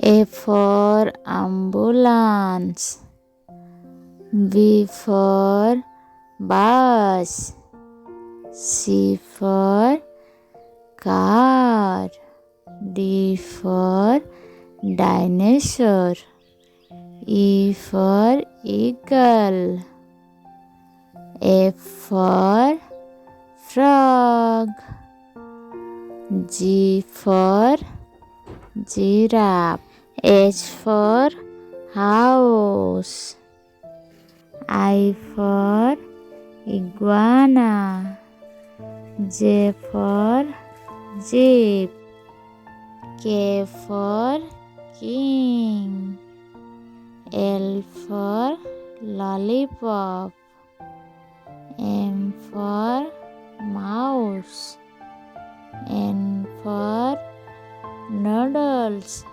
A for ambulance. B for bus. C for car. D for dinosaur. E for eagle. F for frog. G for giraffe. H for house. I for iguana. J for jeep. K for king. L for lollipop. M for mouse. N for noodles.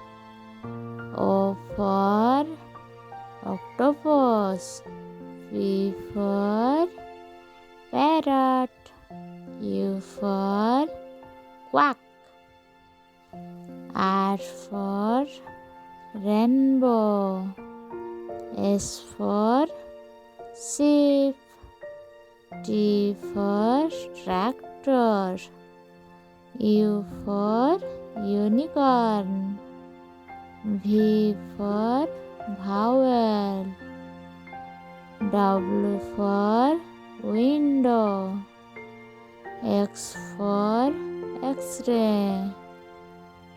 O for octopus. P for parrot. U for quack. R for rainbow. S for sheep. T for tractor. U for unicorn. V for vowel. W for window. X for X-ray.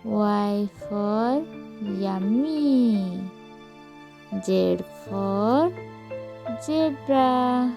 Y for yummy. Z for zebra.